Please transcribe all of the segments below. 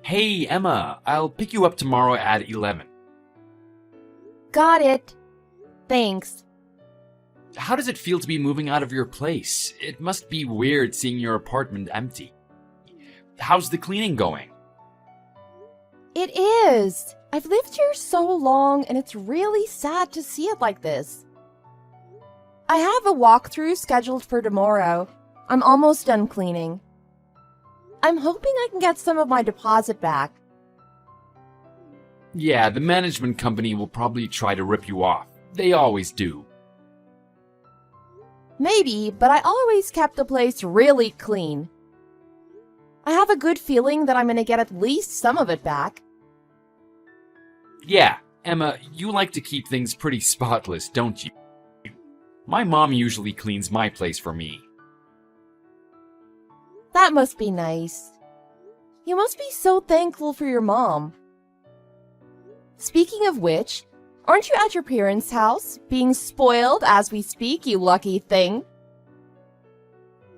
Hey, Emma, I'll pick you up tomorrow at 11. Got it. Thanks. How does it feel to be moving out of your place? It must be weird seeing your apartment empty. How's the cleaning going? It is. I've lived here so long, and it's really sad to see it like this. I have a walkthrough scheduled for tomorrow. I'm almost done cleaning. I'm hoping I can get some of my deposit back. Yeah, the management company will probably try to rip you off. They always do. Maybe, but I always kept the place really clean. I have a good feeling that I'm going to get at least some of it back. Yeah, Emma, you like to keep things pretty spotless, don't you? My mom usually cleans my place for me. That must be nice. You must be so thankful for your mom. Speaking of which, aren't you at your parents' house, being spoiled as we speak, you lucky thing?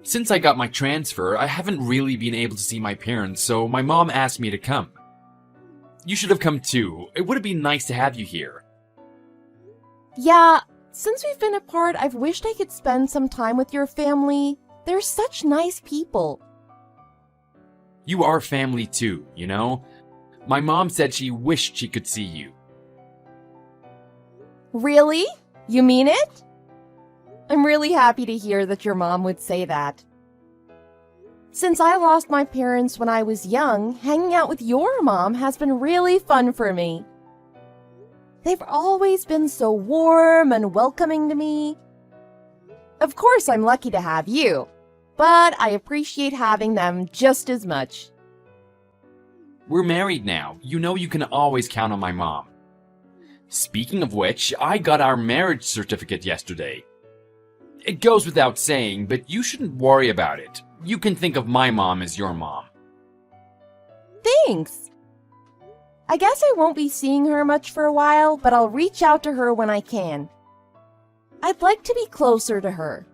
Since I got my transfer, I haven't really been able to see my parents, so my mom asked me to come. You should have come too. It would have been nice to have you here. Yeah, since we've been apart, I've wished I could spend some time with your family. They're such nice people. You are family too, you know? My mom said she wished she could see you. Really? You mean it? I'm really happy to hear that your mom would say that. Since I lost my parents when I was young, hanging out with your mom has been really fun for me. They've always been so warm and welcoming to me. Of course, I'm lucky to have you, but I appreciate having them just as much. We're married now. You know you can always count on my mom. Speaking of which, I got our marriage certificate yesterday. It goes without saying, but you shouldn't worry about it. You can think of my mom as your mom. Thanks! I guess I won't be seeing her much for a while, but I'll reach out to her when I can. I'd like to be closer to her.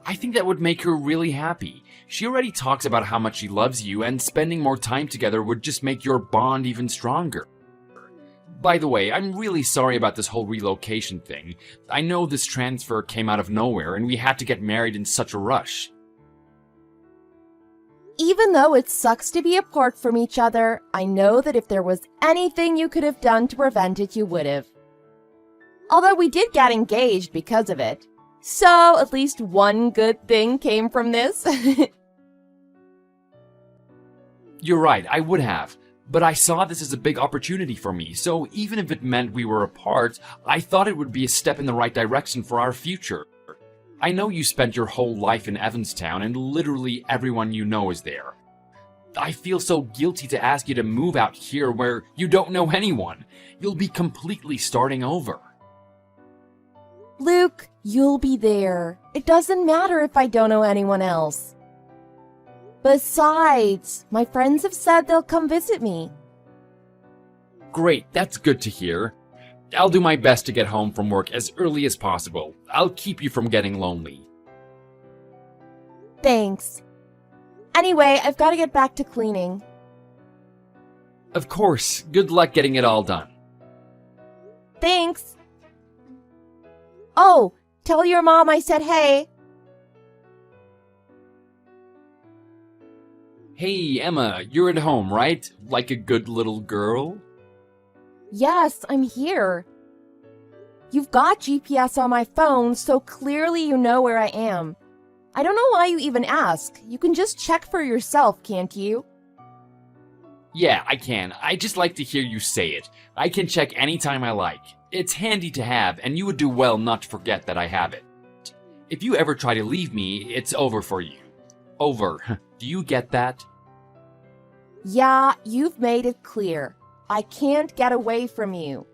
I think that would make her really happy. She already talks about how much she loves you, and spending more time together would just make your bond even stronger. By the way, I'm really sorry about this whole relocation thing. I know this transfer came out of nowhere, and we had to get married in such a rush. Even though it sucks to be apart from each other, I know that if there was anything you could have done to prevent it, you would have. Although we did get engaged because of it. So, at least one good thing came from this. You're right, I would have. But I saw this as a big opportunity for me, so even if it meant we were apart, I thought it would be a step in the right direction for our future. I know you spent your whole life in Evanstown, and literally everyone you know is there. I feel so guilty to ask you to move out here where you don't know anyone. You'll be completely starting over. Luke, you'll be there. It doesn't matter if I don't know anyone else. Besides, my friends have said they'll come visit me. Great, that's good to hear. I'll do my best to get home from work as early as possible. I'll keep you from getting lonely. Thanks. Anyway, I've got to get back to cleaning. Of course, good luck getting it all done. Thanks. Oh, tell your mom I said hey. Hey, Emma, you're at home, right? Like a good little girl? Yes, I'm here. You've got GPS on my phone, so clearly you know where I am. I don't know why you even ask. You can just check for yourself, can't you? Yeah, I can. I just like to hear you say it. I can check anytime I like. It's handy to have, and you would do well not to forget that I have it. If you ever try to leave me, it's over for you. Over. Do you get that? Yeah, you've made it clear. I can't get away from you.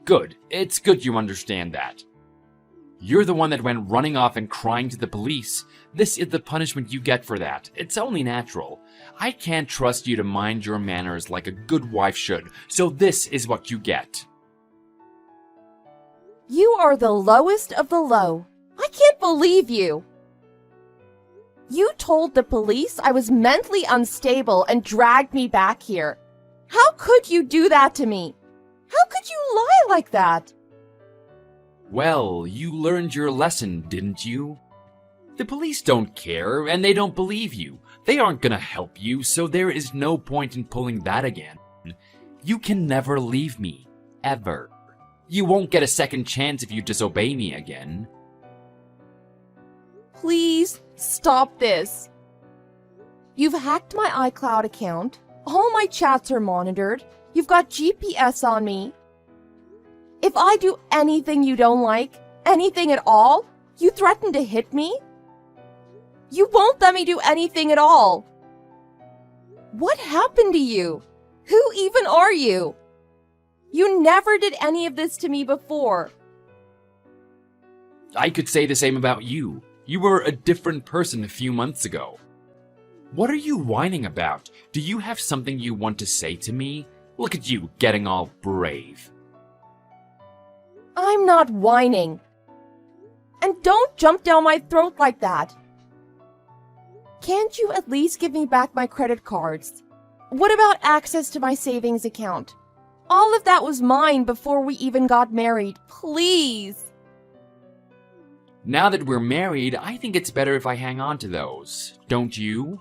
Good. It's good you understand that. You're the one that went running off and crying to the police. This is the punishment you get for that. It's only natural. I can't trust you to mind your manners like a good wife should, so this is what you get. You are the lowest of the low. I can't believe you. You told the police I was mentally unstable and dragged me back here. How could you do that to me? How could you lie like that? Well, you learned your lesson, didn't you? The police don't care, and they don't believe you. They aren't gonna help you, so there is no point in pulling that again. You can never leave me. Ever. You won't get a second chance if you disobey me again. Please stop this. You've hacked my iCloud account. All my chats are monitored. You've got GPS on me. If I do anything you don't like, anything at all, you threaten to hit me? You won't let me do anything at all. What happened to you? Who even are you? You never did any of this to me before. I could say the same about you. You were a different person a few months ago. What are you whining about? Do you have something you want to say to me? Look at you, getting all brave. I'm not whining. And don't jump down my throat like that. Can't you at least give me back my credit cards? What about access to my savings account? All of that was mine before we even got married. Please. Now that we're married, I think it's better if I hang on to those. Don't you?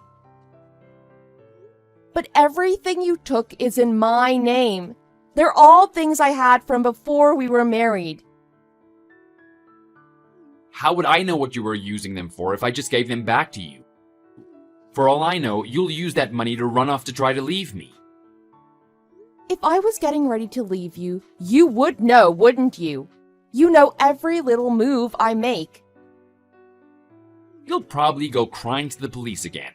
But everything you took is in my name. They're all things I had from before we were married. How would I know what you were using them for if I just gave them back to you? For all I know, you'll use that money to run off to try to leave me. If I was getting ready to leave you, you would know, wouldn't you? You know every little move I make. You'll probably go crying to the police again.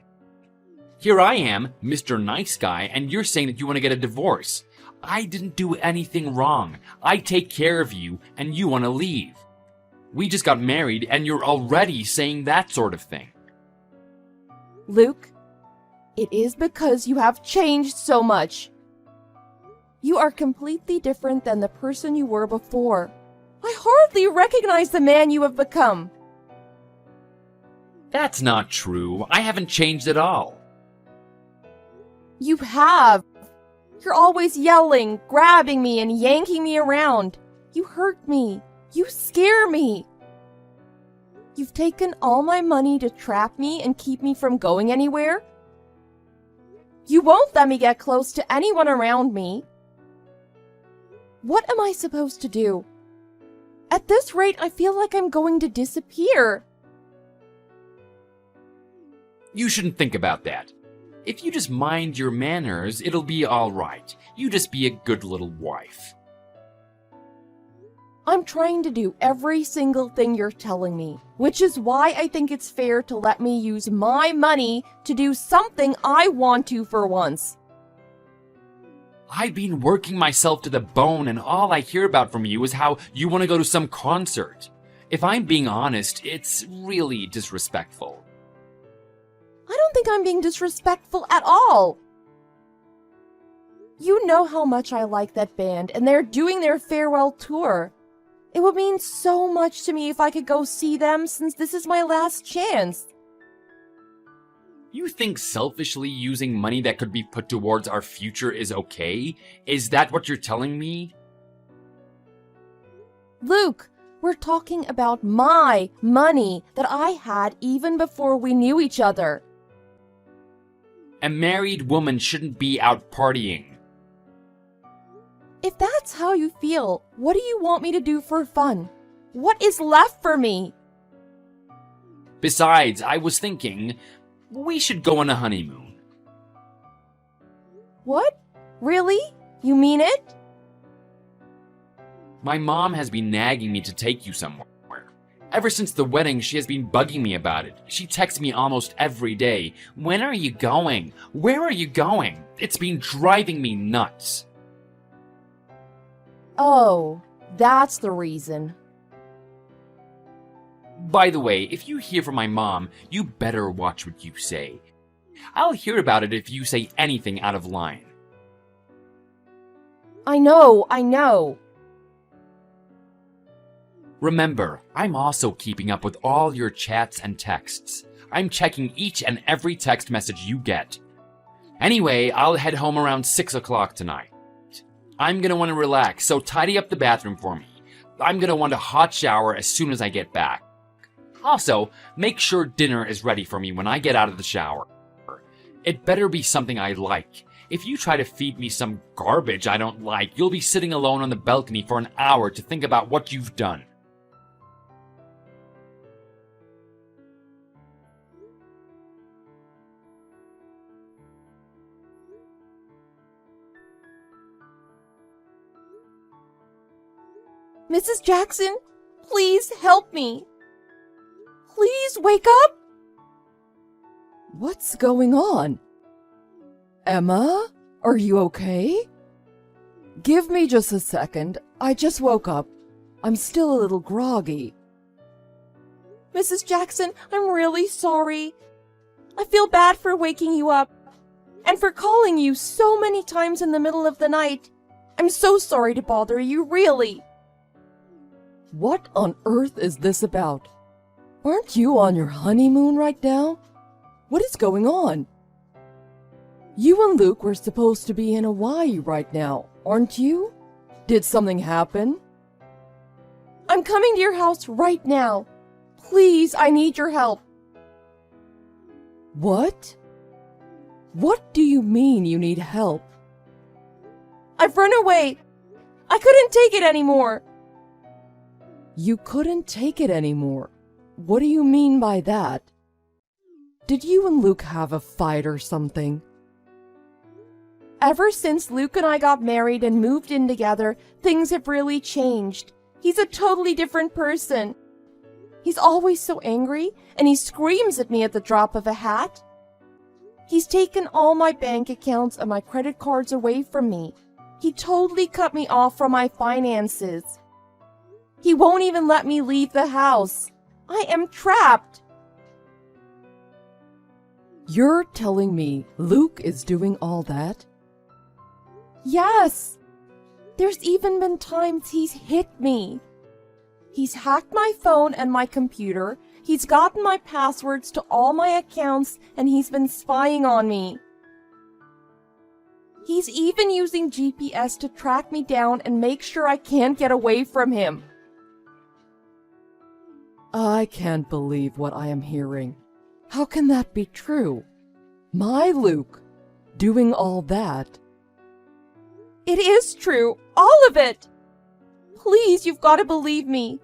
Here I am, Mr. Nice Guy, and you're saying that you want to get a divorce. I didn't do anything wrong. I take care of you, and you want to leave. We just got married, and you're already saying that sort of thing. Luke, it is because you have changed so much. You are completely different than the person you were before. I hardly recognize the man you have become. That's not true. I haven't changed at all. You have. You're always yelling, grabbing me, and yanking me around. You hurt me. You scare me. You've taken all my money to trap me and keep me from going anywhere. You won't let me get close to anyone around me. What am I supposed to do? At this rate, I feel like I'm going to disappear. You shouldn't think about that. If you just mind your manners, it'll be all right. You just be a good little wife. I'm trying to do every single thing you're telling me, which is why I think it's fair to let me use my money to do something I want to for once. I've been working myself to the bone, and all I hear about from you is how you want to go to some concert. If I'm being honest, it's really disrespectful. I don't think I'm being disrespectful at all. You know how much I like that band, and they're doing their farewell tour. It would mean so much to me if I could go see them, since this is my last chance. You think selfishly using money that could be put towards our future is okay? Is that what you're telling me? Luke, we're talking about my money that I had even before we knew each other. A married woman shouldn't be out partying. If that's how you feel, what do you want me to do for fun? What is left for me? Besides, I was thinking, we should go on a honeymoon. What? Really? You mean it? My mom has been nagging me to take you somewhere. Ever since the wedding, she has been bugging me about it. She texts me almost every day. When are you going? Where are you going? It's been driving me nuts. Oh, that's the reason. By the way, if you hear from my mom, you better watch what you say. I'll hear about it if you say anything out of line. I know. Remember, I'm also keeping up with all your chats and texts. I'm checking each and every text message you get. Anyway, I'll head home around 6 o'clock tonight. I'm gonna want to relax, so tidy up the bathroom for me. I'm gonna want a hot shower as soon as I get back. Also, make sure dinner is ready for me when I get out of the shower. It better be something I like. If you try to feed me some garbage I don't like, you'll be sitting alone on the balcony for an hour to think about what you've done. Mrs. Jackson, please help me. Please wake up. What's going on? Emma, are you okay? Give me just a second. I just woke up. I'm still a little groggy. Mrs. Jackson, I'm really sorry. I feel bad for waking you up and for calling you so many times in the middle of the night. I'm so sorry to bother you, really. What on earth is this about? Aren't you on your honeymoon right now? What is going on? You and Luke were supposed to be in Hawaii right now, aren't you? Did something happen? I'm coming to your house right now. Please, I need your help. What? What do you mean you need help? I've run away. I couldn't take it anymore. You couldn't take it anymore? What do you mean by that? Did you and Luke have a fight or something? Ever since Luke and I got married and moved in together, things have really changed. He's a totally different person. He's always so angry, and he screams at me at the drop of a hat. He's taken all my bank accounts and my credit cards away from me. He totally cut me off from my finances. He won't even let me leave the house. I am trapped. You're telling me Luke is doing all that? Yes. There's even been times he's hit me. He's hacked my phone and my computer. He's gotten my passwords to all my accounts, and he's been spying on me. He's even using GPS to track me down and make sure I can't get away from him. I can't believe what I am hearing. How can that be true? My Luke doing all that? It is true, all of it. Please, you've got to believe me.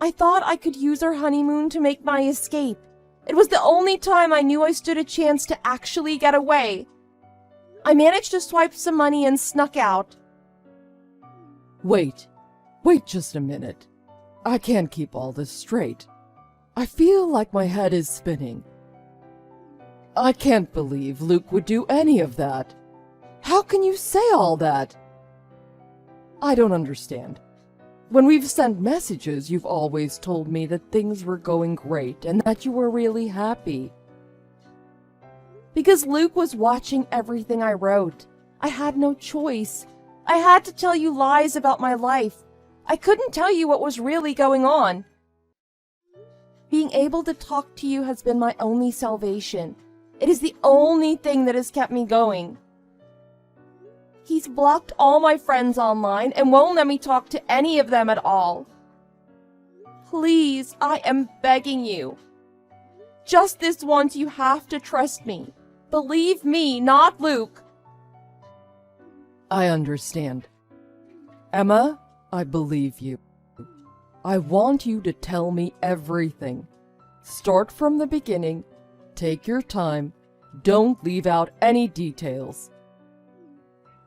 I thought I could use our honeymoon to make my escape. It was the only time I knew I stood a chance to actually get away. I managed to swipe some money and snuck out. Wait just a minute. I can't keep all this straight. I feel like my head is spinning. I can't believe Luke would do any of that. How can you say all that? I don't understand. When we've sent messages, you've always told me that things were going great and that you were really happy. Because Luke was watching everything I wrote. I had no choice. I had to tell you lies about my life. I couldn't tell you what was really going on. Being able to talk to you has been my only salvation. It is the only thing that has kept me going. He's blocked all my friends online and won't let me talk to any of them at all. Please, I am begging you. Just this once, you have to trust me. Believe me, not Luke. I understand. Emma, I believe you. I want you to tell me everything. Start from the beginning. Take your time. Don't leave out any details.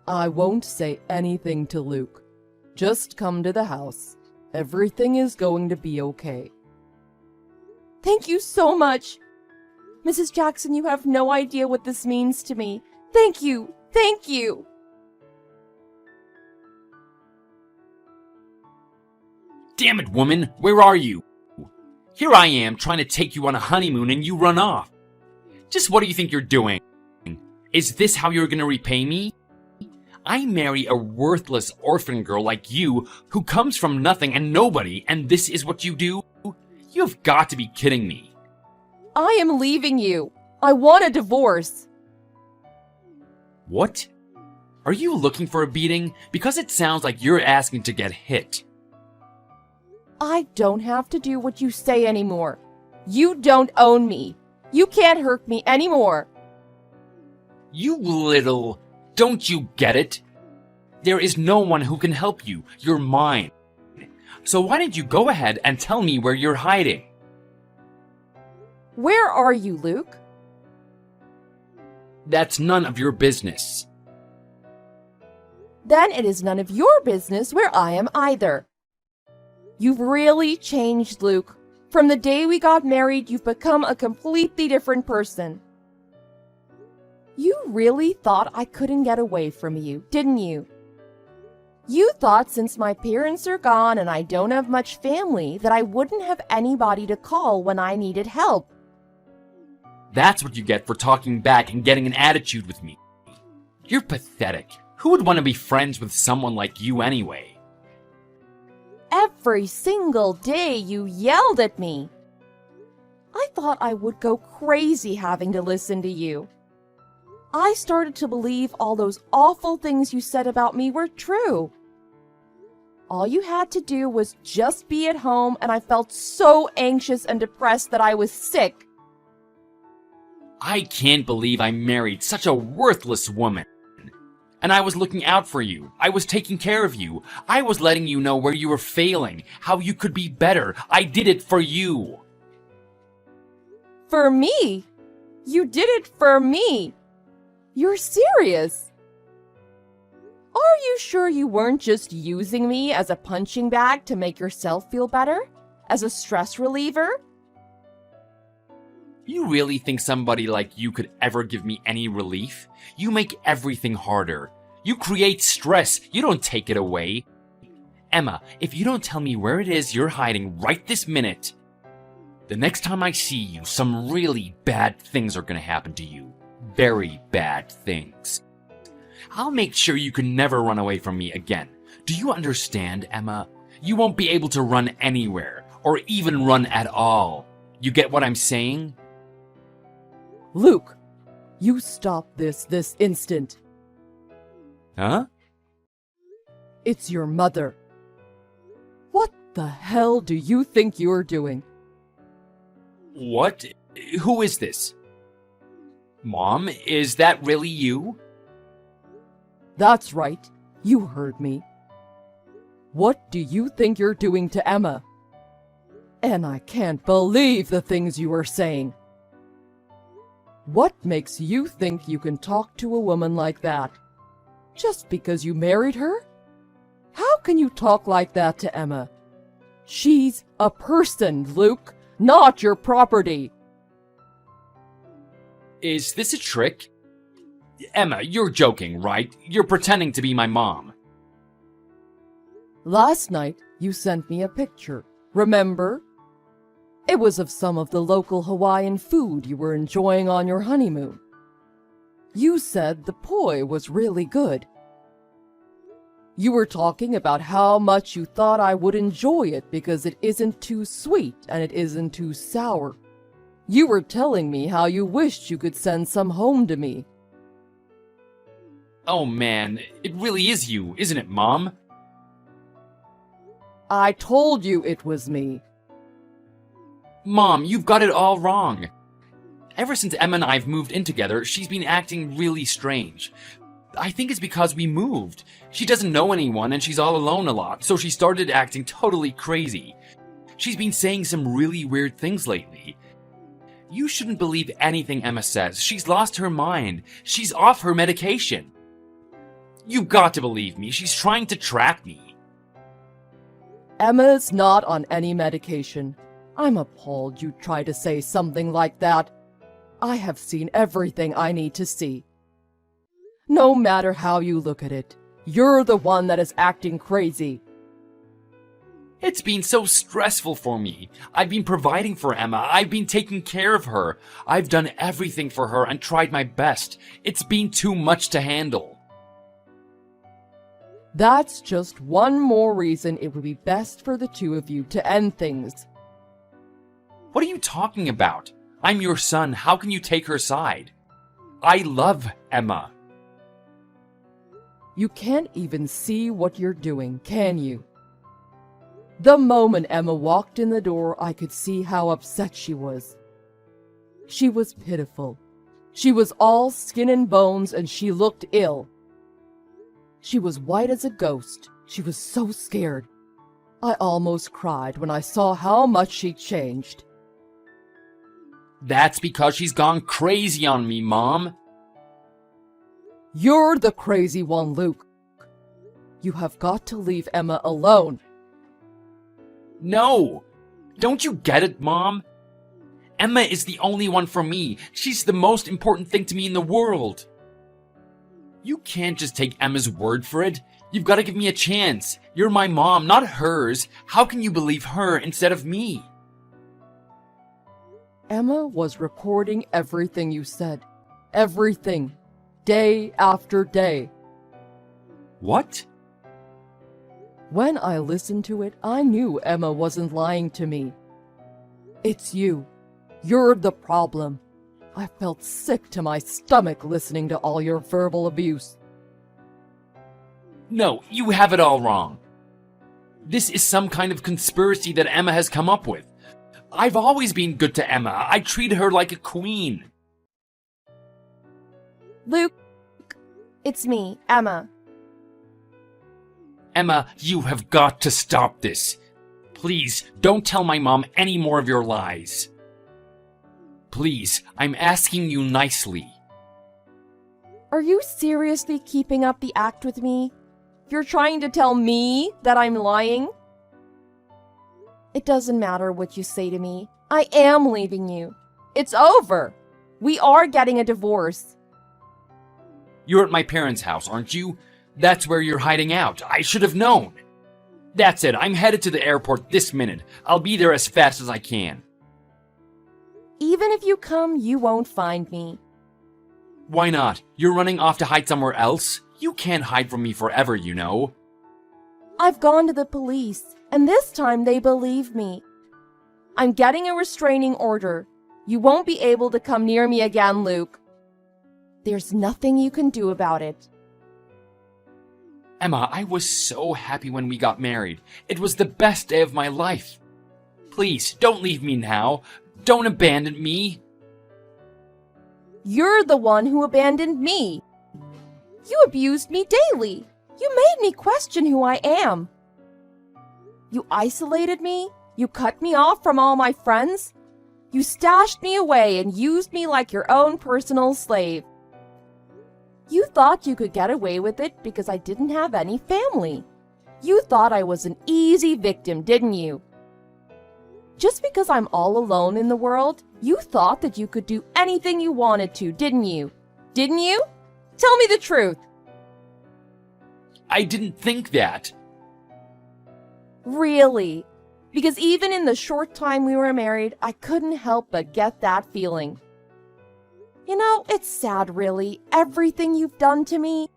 I won't say anything to Luke. Just come to the house. Everything is going to be okay. Thank you so much. Mrs. Jackson, you have no idea what this means to me. Thank you. Thank you. Damn it, woman! Where are you? Here I am trying to take you on a honeymoon and you run off. Just what do you think you're doing? Is this how you're gonna repay me? I marry a worthless orphan girl like you who comes from nothing and nobody, and this is what you do? You've got to be kidding me. I am leaving you. I want a divorce. What? Are you looking for a beating? Because it sounds like you're asking to get hit. I don't have to do what you say anymore. You don't own me. You can't hurt me anymore. You little... Don't you get it? There is no one who can help you. You're mine. So why don't you go ahead and tell me where you're hiding? Where are you, Luke? That's none of your business. Then it is none of your business where I am either. You've really changed, Luke. From the day we got married, you've become a completely different person. You really thought I couldn't get away from you, didn't you? You thought since my parents are gone and I don't have much family that I wouldn't have anybody to call when I needed help. That's what you get for talking back and getting an attitude with me. You're pathetic. Who would want to be friends with someone like you anyway? Every single day you yelled at me. I thought I would go crazy having to listen to you. I started to believe all those awful things you said about me were true. All you had to do was just be at home, and I felt so anxious and depressed that I was sick. I can't believe I married such a worthless woman. And I was looking out for you. I was taking care of you. I was letting you know where you were failing, how you could be better. I did it for you. For me? You did it for me. You're serious? Are you sure you weren't just using me as a punching bag to make yourself feel better? As a stress reliever? You really think somebody like you could ever give me any relief? You make everything harder. You create stress. You don't take it away. Emma, if you don't tell me where it is you're hiding right this minute, the next time I see you, some really bad things are gonna happen to you. Very bad things. I'll make sure you can never run away from me again. Do you understand, Emma? You won't be able to run anywhere, or even run at all. You get what I'm saying? Luke, you stop this instant. Huh? It's your mother. What the hell do you think you're doing? What? Who is this? Mom, is that really you? That's right. You heard me. What do you think you're doing to Emma? And I can't believe the things you are saying. What makes you think you can talk to a woman like that? Just because you married her? How can you talk like that to Emma? She's a person, Luke, not your property. Is this a trick? Emma, you're joking, right? You're pretending to be my mom. Last night, you sent me a picture, remember? It was of some of the local Hawaiian food you were enjoying on your honeymoon. You said the poi was really good. You were talking about how much you thought I would enjoy it because it isn't too sweet and it isn't too sour. You were telling me how you wished you could send some home to me. Oh man, it really is you, isn't it, Mom? I told you it was me. Mom, you've got it all wrong. Ever since Emma and I've moved in together, she's been acting really strange. I think it's because we moved. She doesn't know anyone and she's all alone a lot, so she started acting totally crazy. She's been saying some really weird things lately. You shouldn't believe anything Emma says. She's lost her mind. She's off her medication. You've got to believe me. She's trying to trap me. Emma's not on any medication. I'm appalled you'd try to say something like that. I have seen everything I need to see. No matter how you look at it, you're the one that is acting crazy. It's been so stressful for me. I've been providing for Emma. I've been taking care of her. I've done everything for her and tried my best. It's been too much to handle. That's just one more reason it would be best for the two of you to end things. What are you talking about? I'm your son. How can you take her side? I love Emma. You can't even see what you're doing, can you? The moment Emma walked in the door, I could see how upset she was. She was pitiful. She was all skin and bones, and she looked ill. She was white as a ghost. She was so scared. I almost cried when I saw how much she'd changed. That's because she's gone crazy on me, Mom. You're the crazy one, Luke. You have got to leave Emma alone. No! Don't you get it, Mom? Emma is the only one for me. She's the most important thing to me in the world. You can't just take Emma's word for it. You've got to give me a chance. You're my mom, not hers. How can you believe her instead of me? Emma was recording everything you said. Everything. Day after day. What? When I listened to it, I knew Emma wasn't lying to me. It's you. You're the problem. I felt sick to my stomach listening to all your verbal abuse. No, you have it all wrong. This is some kind of conspiracy that Emma has come up with. I've always been good to Emma. I treat her like a queen. Luke, it's me, Emma. Emma, you have got to stop this. Please, don't tell my mom any more of your lies. Please, I'm asking you nicely. Are you seriously keeping up the act with me? You're trying to tell me that I'm lying? It doesn't matter what you say to me. I am leaving you. It's over. We are getting a divorce. You're at my parents' house, aren't you? That's where you're hiding out. I should have known. That's it. I'm headed to the airport this minute. I'll be there as fast as I can. Even if you come, you won't find me. Why not? You're running off to hide somewhere else? You can't hide from me forever, you know. I've gone to the police, and this time they believe me. I'm getting a restraining order. You won't be able to come near me again, Luke. There's nothing you can do about it. Emma, I was so happy when we got married. It was the best day of my life. Please, don't leave me now. Don't abandon me. You're the one who abandoned me. You abused me daily. You made me question who I am. You isolated me. You cut me off from all my friends. You stashed me away and used me like your own personal slave. You thought you could get away with it because I didn't have any family. You thought I was an easy victim, didn't you? Just because I'm all alone in the world, you thought that you could do anything you wanted to, didn't you? Didn't you? Tell me the truth. I didn't think that. Really? Because even in the short time we were married, I couldn't help but get that feeling. You know, it's sad, really, everything you've done to me.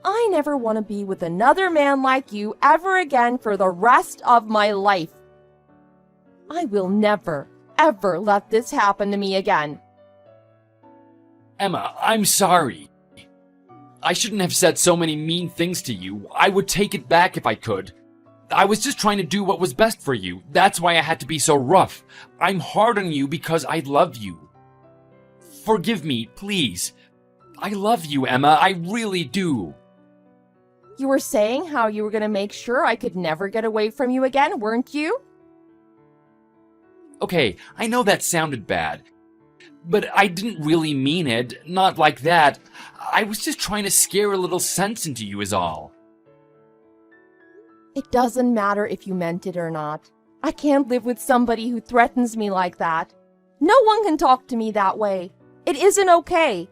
I never want to be with another man like you ever again for the rest of my life. I will never, ever let this happen to me again. Emma, I'm sorry. I shouldn't have said so many mean things to you. I would take it back if I could. I was just trying to do what was best for you. That's why I had to be so rough. I'm hard on you because I love you. Forgive me, please. I love you, Emma. I really do. You were saying how you were going to make sure I could never get away from you again, weren't you? Okay, I know that sounded bad. But I didn't really mean it. Not like that. I was just trying to scare a little sense into you is all. It doesn't matter if you meant it or not. I can't live with somebody who threatens me like that. No one can talk to me that way. It isn't okay.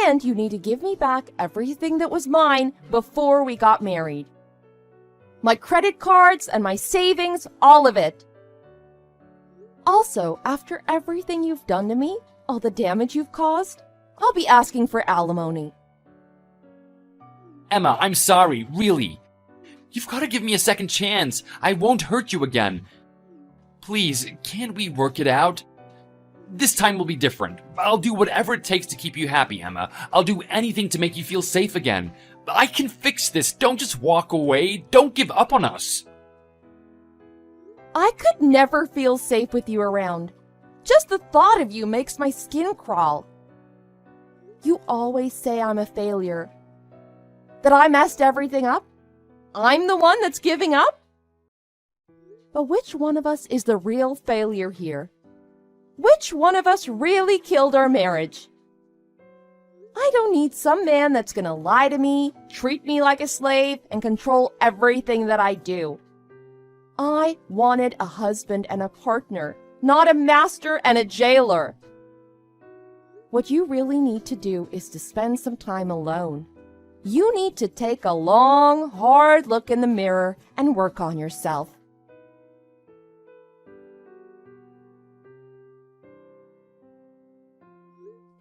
And you need to give me back everything that was mine before we got married. My credit cards and my savings, all of it. Also, after everything you've done to me, all the damage you've caused, I'll be asking for alimony. Emma, I'm sorry, really. You've got to give me a second chance. I won't hurt you again. Please, can't we work it out? This time will be different. I'll do whatever it takes to keep you happy, Emma. I'll do anything to make you feel safe again. I can fix this. Don't just walk away. Don't give up on us. I could never feel safe with you around. Just the thought of you makes my skin crawl. You always say I'm a failure. That I messed everything up? I'm the one that's giving up? But which one of us is the real failure here? Which one of us really killed our marriage? I don't need some man that's gonna lie to me, treat me like a slave, and control everything that I do. I wanted a husband and a partner, not a master and a jailer. What you really need to do is to spend some time alone. You need to take a long, hard look in the mirror and work on yourself.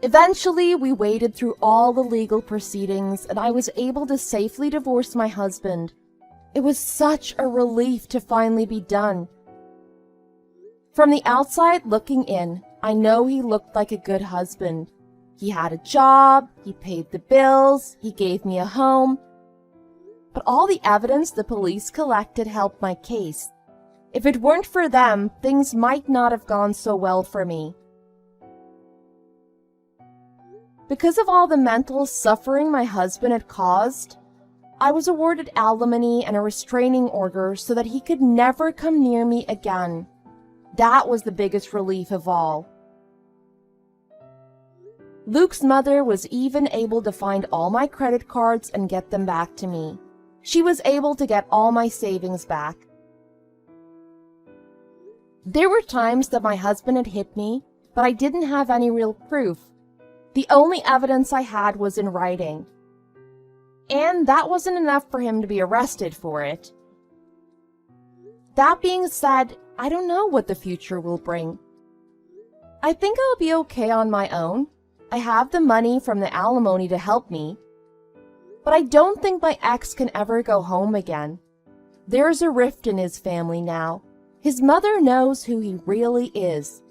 Eventually, we waded through all the legal proceedings, and I was able to safely divorce my husband. It was such a relief to finally be done. From the outside looking in, I know he looked like a good husband. He had a job, he paid the bills, he gave me a home. But all the evidence the police collected helped my case. If it weren't for them, things might not have gone so well for me. Because of all the mental suffering my husband had caused, I was awarded alimony and a restraining order so that he could never come near me again. That was the biggest relief of all. Luke's mother was even able to find all my credit cards and get them back to me. She was able to get all my savings back. There were times that my husband had hit me, but I didn't have any real proof. The only evidence I had was in writing. And that wasn't enough for him to be arrested for it. That being said, I don't know what the future will bring. I think I'll be okay on my own. I have the money from the alimony to help me. But I don't think my ex can ever go home again. There's a rift in his family now. His mother knows who he really is.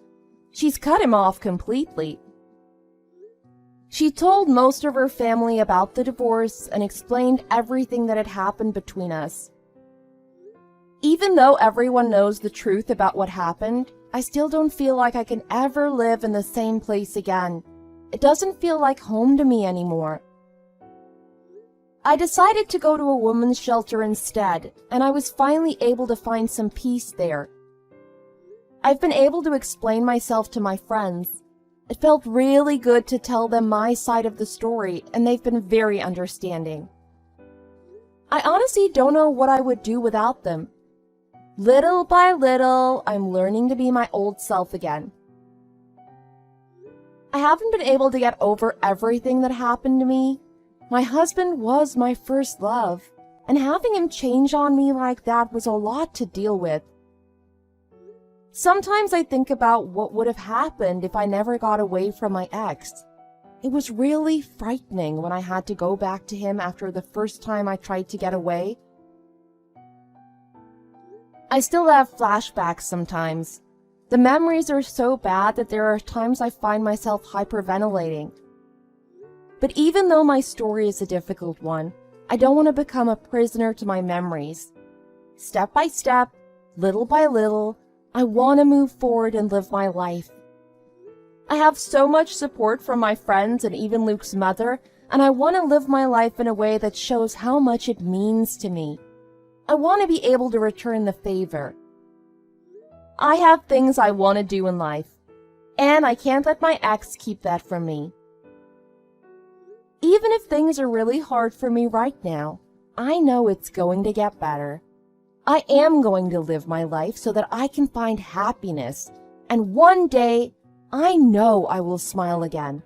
She's cut him off completely. She told most of her family about the divorce and explained everything that had happened between us. Even though everyone knows the truth about what happened, I still don't feel like I can ever live in the same place again. It doesn't feel like home to me anymore. I decided to go to a women's shelter instead, and I was finally able to find some peace there. I've been able to explain myself to my friends. It felt really good to tell them my side of the story, and they've been very understanding. I honestly don't know what I would do without them. Little by little, I'm learning to be my old self again. I haven't been able to get over everything that happened to me. My husband was my first love, and having him change on me like that was a lot to deal with. Sometimes I think about what would have happened if I never got away from my ex. It was really frightening when I had to go back to him after the first time I tried to get away. I still have flashbacks sometimes. The memories are so bad that there are times I find myself hyperventilating. But even though my story is a difficult one, I don't want to become a prisoner to my memories. Step by step, little by little, I want to move forward and live my life. I have so much support from my friends and even Luke's mother, and I want to live my life in a way that shows how much it means to me. I want to be able to return the favor. I have things I want to do in life, and I can't let my ex keep that from me. Even if things are really hard for me right now, I know it's going to get better. I am going to live my life so that I can find happiness, and one day, I know I will smile again.